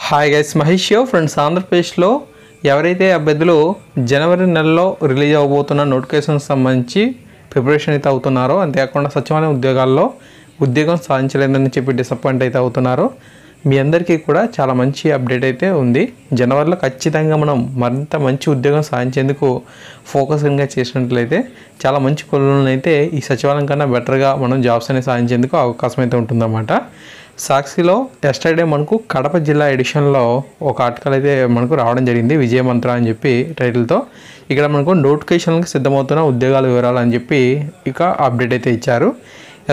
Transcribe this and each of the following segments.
Hi guys, Mahesh friends. ఆంధ్రప్రదేశ్లో ఎవరైతే అభ్యర్థులు జనవరి నెలలో రిలీజ్ అవ్వబోతున్న నోటిఫికేషన్కి సంబంధించి ప్రిపరేషన్ అయితే అవుతున్నారో, అంతేకాకుండా సచివాలయం ఉద్యోగాల్లో ఉద్యోగం సాధించలేదని చెప్పి డిసప్పాయింట్ అయితే అవుతున్నారో, మీ అందరికీ కూడా చాలా మంచి అప్డేట్ అయితే ఉంది. జనవరిలో ఖచ్చితంగా మనం మరింత మంచి ఉద్యోగం సాధించేందుకు ఫోకస్గా చేసినట్లయితే చాలా మంచి పనులను అయితే ఈ సచివాలయం కన్నా బెటర్గా మనం జాబ్స్ అనేది సాధించేందుకు అవకాశం అయితే ఉంటుందన్నమాట. సాక్షిలో ఎస్టర్డే మనకు కడప జిల్లా ఎడిషన్లో ఒక ఆర్టికల్ అయితే మనకు రావడం జరిగింది, విజయ మంత్ర అని చెప్పి టైటిల్తో. ఇక్కడ మనకు నోటిఫికేషన్కి సిద్ధమవుతున్న ఉద్యోగాల వివరాలు అని చెప్పి ఇక అప్డేట్ అయితే ఇచ్చారు.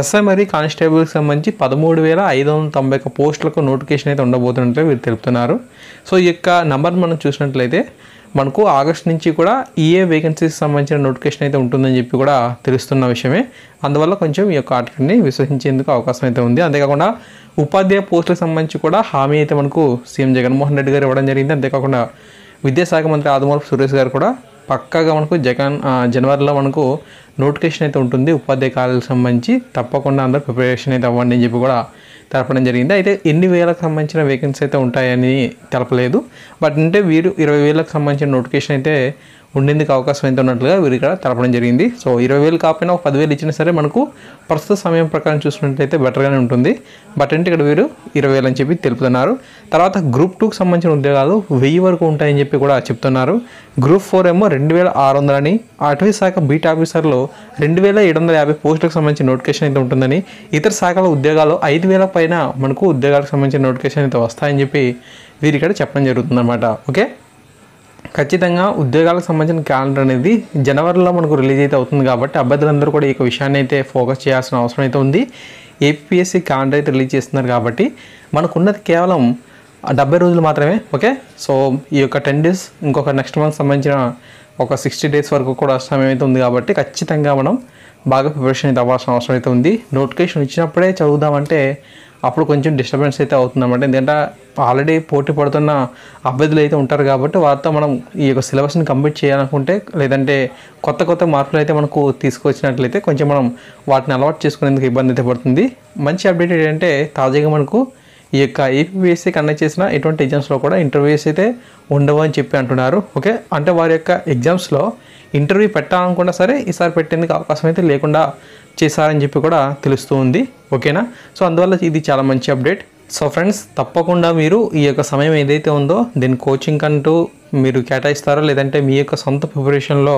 ఎస్ఐ మరియు కానిస్టేబుల్కి సంబంధించి 13,591 పోస్టులకు నోటిఫికేషన్ అయితే ఉండబోతున్నట్లు వీరు తెలుపుతున్నారు. సో ఈ యొక్క నెంబర్ మనం చూసినట్లయితే మనకు ఆగస్ట్ నుంచి కూడా ఈఏ వేకెన్సీకి సంబంధించిన నోటిఫికేషన్ అయితే ఉంటుందని చెప్పి కూడా తెలుస్తున్న విషయమే. అందువల్ల కొంచెం ఈ యొక్క ఆర్టికల్ని విశ్వసించేందుకు అవకాశం అయితే ఉంది. అంతేకాకుండా ఉపాధ్యాయ పోస్టులకు సంబంధించి కూడా హామీ అయితే మనకు సీఎం జగన్మోహన్ రెడ్డి గారు ఇవ్వడం జరిగింది. అంతేకాకుండా విద్యాశాఖ మంత్రి ఆదిమూలపు సురేష్ గారు కూడా పక్కాగా మనకు జనవరిలో మనకు నోటిఫికేషన్ అయితే ఉంటుంది ఉపాధ్యాయ కార్యాలకు సంబంధించి, తప్పకుండా అందరూ ప్రిపరేషన్ అయితే అవ్వండి అని చెప్పి కూడా తెలపడం జరిగింది. అయితే ఎన్ని వేలకు సంబంధించిన వేకెన్సీ అయితే ఉంటాయని తెలపలేదు. బట్ అంటే వీరు 20,000కు సంబంధించిన నోటిఫికేషన్ అయితే ఉండేందుకు అవకాశం అయితే ఉన్నట్లుగా వీరు ఇక్కడ తెలపడం జరిగింది. సో 20,000 కాకపోయినా ఒక 10,000 ఇచ్చినా సరే మనకు ప్రస్తుత సమయం ప్రకారం చూసుకున్నట్లయితే బెటర్గానే ఉంటుంది. బట్ అంటే ఇక్కడ వీరు 20,000 అని చెప్పి తెలుపుతున్నారు. తర్వాత గ్రూప్ 2కి సంబంధించిన ఉద్యోగాలు 1000 వరకు ఉంటాయని చెప్పి కూడా చెప్తున్నారు. గ్రూప్ 4 ఏమో 2,600 అని, అటవీ శాఖ బీట్ ఆఫీసర్లో 2,750 పోస్టులకు సంబంధించిన నోటిఫికేషన్ అయితే ఉంటుందని, ఇతర శాఖల ఉద్యోగాలు 5,000 పైన మనకు ఉద్యోగాలకు సంబంధించిన నోటిఫికేషన్ అయితే వస్తాయని చెప్పి వీరు ఇక్కడ చెప్పడం జరుగుతుందన్నమాట. ఓకే, ఖచ్చితంగా ఉద్యోగాలకు సంబంధించిన క్యాలెండర్ అనేది జనవరిలో మనకు రిలీజ్ అయితే అవుతుంది కాబట్టి అభ్యర్థులందరూ కూడా ఈ విషయాన్ని అయితే ఫోకస్ చేయాల్సిన అవసరం అయితే ఉంది. ఏపీఎస్సీ క్యాలెండర్ అయితే రిలీజ్ చేస్తున్నారు కాబట్టి మనకున్నది కేవలం 70 రోజులు మాత్రమే. ఓకే, సో ఈ యొక్క 10 days ఇంకొక నెక్స్ట్ మంత్ సంబంధించిన ఒక 60 days వరకు కూడా సమయం అయితే ఉంది కాబట్టి ఖచ్చితంగా మనం బాగా ప్రిపరేషన్ అయితే అవ్వాల్సిన అవసరం అయితే ఉంది. నోటిఫికేషన్ ఇచ్చినప్పుడే చదువుదామంటే అప్పుడు కొంచెం డిస్టర్బెన్స్ అయితే అవుతుందన్నమాట. ఎందుకంటే ఆల్రెడీ పోటీ పడుతున్న అభ్యర్థులు అయితే ఉంటారు కాబట్టి వారితో మనం ఈ యొక్క సిలబస్ని కంప్లీట్ చేయాలనుకుంటే, లేదంటే కొత్త మార్పులు అయితే మనకు తీసుకొచ్చినట్లయితే కొంచెం మనం వాటిని అలవాటు చేసుకునేందుకు ఇబ్బంది అయితే పడుతుంది. మంచి అప్డేట్ ఏంటంటే తాజాగా మనకు ఈ యొక్క ఏపీఎస్సీ కండక్ట్ చేసిన ఎటువంటి ఎగ్జామ్స్లో కూడా ఇంటర్వ్యూస్ అయితే ఉండవు అని చెప్పి అంటున్నారు. ఓకే, అంటే వారి యొక్క ఎగ్జామ్స్లో ఇంటర్వ్యూ పెట్టాలనుకున్నా సరే ఈసారి పెట్టేందుకు అవకాశం అయితే లేకుండా చేశారని చెప్పి కూడా తెలుస్తూ ఉంది. ఓకేనా, సో అందువల్ల ఇది చాలా మంచి అప్డేట్. సో ఫ్రెండ్స్, తప్పకుండా మీరు ఈ యొక్క సమయం ఏదైతే ఉందో దీని కోచింగ్ అంటూ మీరు కేటాయిస్తారో, లేదంటే మీ యొక్క సొంత ప్రిపరేషన్లో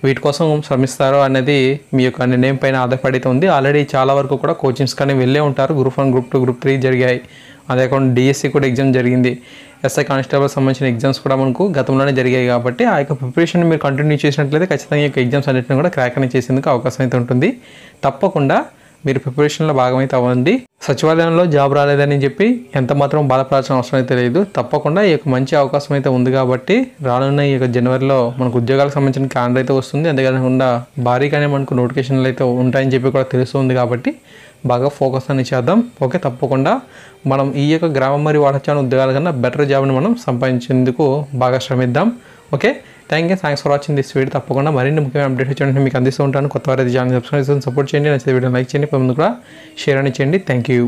వీటి కోసం శ్రమిస్తారో అనేది మీ యొక్క నిర్ణయం పైన ఆధారపడితే ఉంది. ఆల్రెడీ చాలా వరకు కూడా కోచింగ్స్ కానీ వెళ్ళే ఉంటారు. గ్రూప్ 1, గ్రూప్ 2, గ్రూప్ 3 జరిగాయి. అదే కాకుండా డిఎస్సి కూడా ఎగ్జామ్ జరిగింది. ఎస్ఐ కానిస్టేబుల్ సంబంధించిన ఎగ్జామ్స్ కూడా మనకు గతంలోనే జరిగాయి కాబట్టి ఆ యొక్క ప్రిపరేషన్ మీరు కంటిన్యూ చేసినట్లయితే ఖచ్చితంగా ఈ యొక్క ఎగ్జామ్స్ అన్నింటిని కూడా క్రాక్ అనేది చేసేందుకు అవకాశం అయితే ఉంటుంది. తప్పకుండా మీరు ప్రిపరేషన్లో భాగమైతే అవ్వండి. సచివాలయంలో జాబ్ రాలేదని చెప్పి ఎంత మాత్రం బాధపడాల్సిన అవసరం అయితే లేదు. తప్పకుండా ఈ యొక్క మంచి అవకాశం అయితే ఉంది కాబట్టి రానున్న ఈ యొక్క జనవరిలో మనకు ఉద్యోగాలకు సంబంధించిన క్యాలెండర్ అయితే వస్తుంది. అంతేకాకుండా భారీగానే మనకు నోటిఫికేషన్లు అయితే ఉంటాయని చెప్పి కూడా తెలుస్తుంది కాబట్టి బాగా ఫోకస్ అని చేద్దాం. ఓకే, తప్పకుండా మనం ఈ యొక్క గ్రామం మరియు వాడచ్చాన ఉద్యోగాల కన్నా బెటర్ జాబ్ని మనం సంపాదించేందుకు బాగా శ్రమిద్దాం. Okay, thanks for watching this video. తప్పకుండా మరిన్ని ముఖ్యమైన అప్డేట్స్ వచ్చి మీకు అందిస్తూ ఉంటాను. కొత్త వారైతే ఛానల్ సబ్స్క్రైబ్ చేసి సపోర్ట్ చేయండి. నచ్చితే వీడియో లైక్ చేయండి, ముందు కూడా షేర్ అని చేయండి. Thank you.